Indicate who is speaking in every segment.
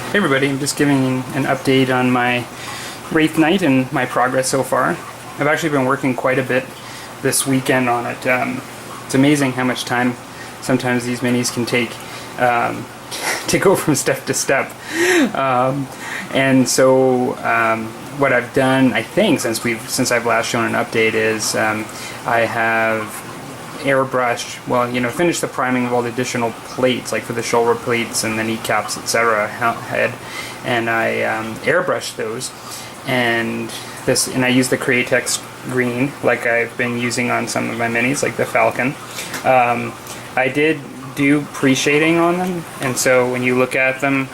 Speaker 1: Hey everybody, I'm just giving an update on my Wraithknight and my progress so far. I've actually been working quite a bit this weekend on it. It's amazing how much time sometimes these minis can take to go from step to step. And so what I've done, I think, since I've last shown an update is I have airbrushed, well, finished the priming of all the additional plates, like for the shoulder plates and the kneecaps, etc., head, and I airbrushed those, and I used the Createx green, like I've been using on some of my minis, like the Falcon. I did do pre-shading on them, and so when you look at them,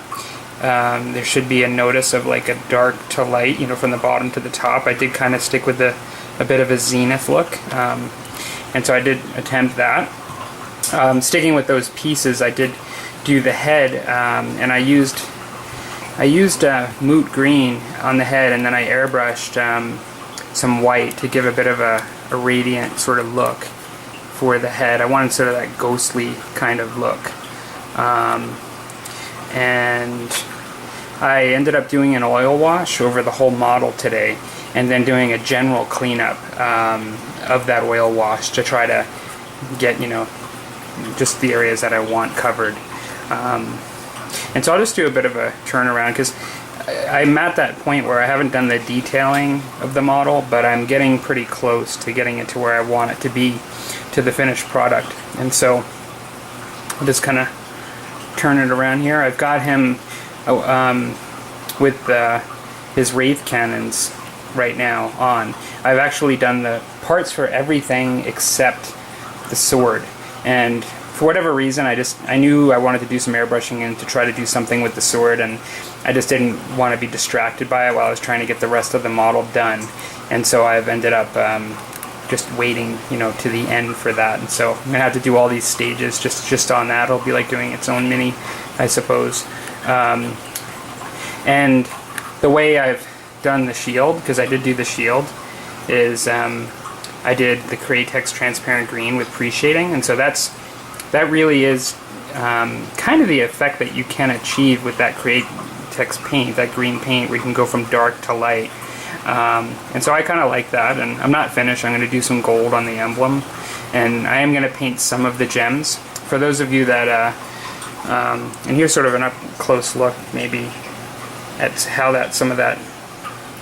Speaker 1: there should be a notice of like a dark to light, from the bottom to the top. I did kind of stick with a bit of a zenith look. And so I did attempt that. Sticking with those pieces, I did do the head, and I used moot green on the head, and then I airbrushed some white to give a bit of a radiant sort of look for the head. I wanted sort of that ghostly kind of look. And I ended up doing an oil wash over the whole model today, and then doing a general cleanup of that oil wash to try to get, just the areas that I want covered. And so I'll just do a bit of a turnaround, because I'm at that point where I haven't done the detailing of the model, but I'm getting pretty close to getting it to where I want it to be, to the finished product. And so I'll just kind of turn it around here. I've got him with his Wraith cannons right now on. I've actually done the parts for everything except the sword, and for whatever reason I knew I wanted to do some airbrushing and to try to do something with the sword, and I just didn't want to be distracted by it while I was trying to get the rest of the model done. And so I've ended up just waiting to the end for that, and so I'm gonna have to do all these stages just on that. It'll be like doing its own mini, I suppose. And the way I've done the shield, because I did do the shield, is I did the Createx transparent green with pre-shading, and so that really is kind of the effect that you can achieve with that Createx paint, that green paint, where you can go from dark to light. And so I kind of like that, and I'm not finished. I'm going to do some gold on the emblem, and I am going to paint some of the gems. For those of you that, and here's sort of an up-close look maybe at how some of that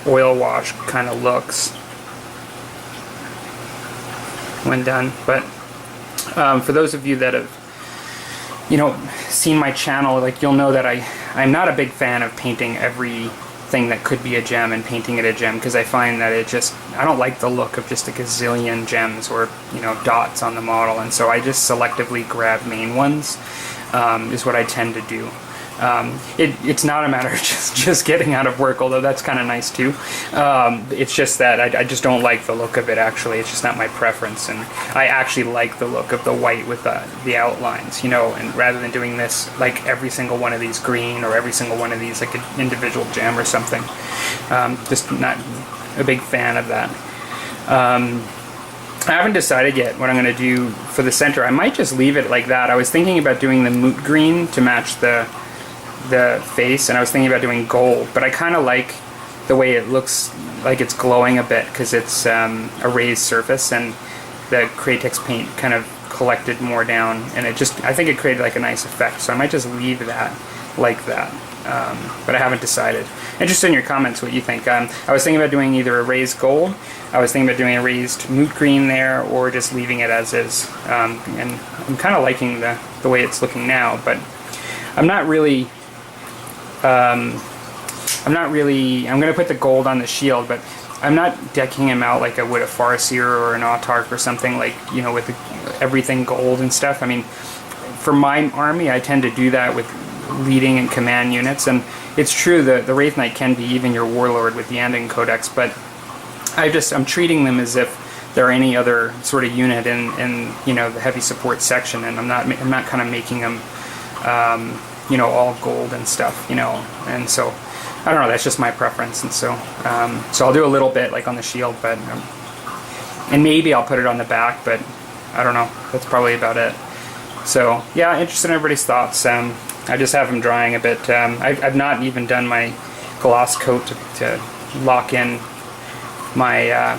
Speaker 1: oil wash kind of looks when done. But for those of you that have seen my channel, like, you'll know that I'm not a big fan of painting everything that could be a gem and painting it a gem, because I find that I don't like the look of just a gazillion gems or dots on the model, and so I just selectively grab main ones, is what I tend to do. It's not a matter of just getting out of work, although that's kind of nice too. It's just that I just don't like the look of it, actually. It's just not my preference, and I actually like the look of the white with the outlines, and rather than doing this like every single one of these green, or every single one of these like an individual gem or something. Just not a big fan of that. I haven't decided yet what I'm going to do for the center. I might just leave it like that. I was thinking about doing the moot green to match the face, and I was thinking about doing gold, but I kind of like the way it looks, like it's glowing a bit, because it's a raised surface, and the Createx paint kind of collected more down, and I think it created like a nice effect, so I might just leave that like that. But I haven't decided. Interested in your comments what you think. I was thinking about doing either a raised gold, I was thinking about doing a raised moot green there, or just leaving it as is. And I'm kind of liking the way it's looking now, but I'm not really, I'm going to put the gold on the shield, but I'm not decking him out like I would a Farseer or an Autarch or something, like, with everything gold and stuff. I mean, for my army, I tend to do that with leading and command units, and it's true that the Wraithknight can be even your warlord with the Anding Codex, but I'm treating them as if they're any other sort of unit in the heavy support section, and I'm not kind of making them all gold and stuff, and so I don't know, that's just my preference. And so so I'll do a little bit like on the shield, but and maybe I'll put it on the back, but I don't know, that's probably about it. So yeah, interested in everybody's thoughts. I just have them drying a bit. I've not even done my gloss coat to lock in my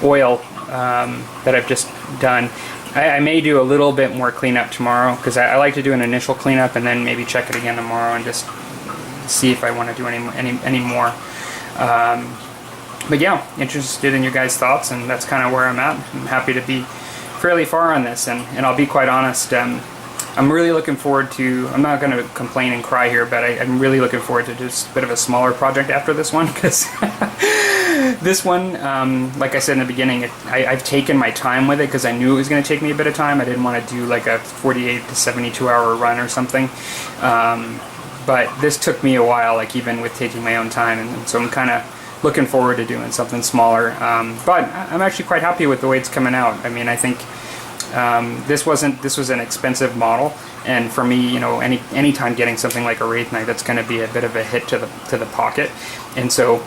Speaker 1: oil that I've just done. I may do a little bit more cleanup tomorrow, because I like to do an initial cleanup and then maybe check it again tomorrow and just see if I want to do any more. But yeah, interested in your guys' thoughts, and that's kind of where I'm at. I'm happy to be fairly far on this, and I'll be quite honest, I'm really looking forward to, I'm not going to complain and cry here, but I'm really looking forward to just a bit of a smaller project after this one, because this one, like I said in the beginning, I've taken my time with it because I knew it was going to take me a bit of time. I didn't want to do like a 48 to 72 hour run or something. But this took me a while, like even with taking my own time, and so I'm kind of looking forward to doing something smaller. But I'm actually quite happy with the way it's coming out. I mean, I think this was an expensive model, and for me, you know, anytime getting something like a Wraithknight, that's going to be a bit of a hit to the pocket, and so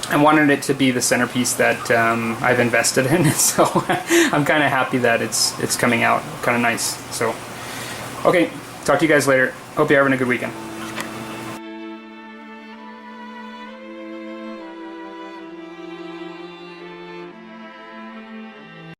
Speaker 1: I wanted it to be the centerpiece that I've invested in. So I'm kind of happy that it's coming out kind of nice. So okay, talk to you guys later. Hope you're having a good weekend.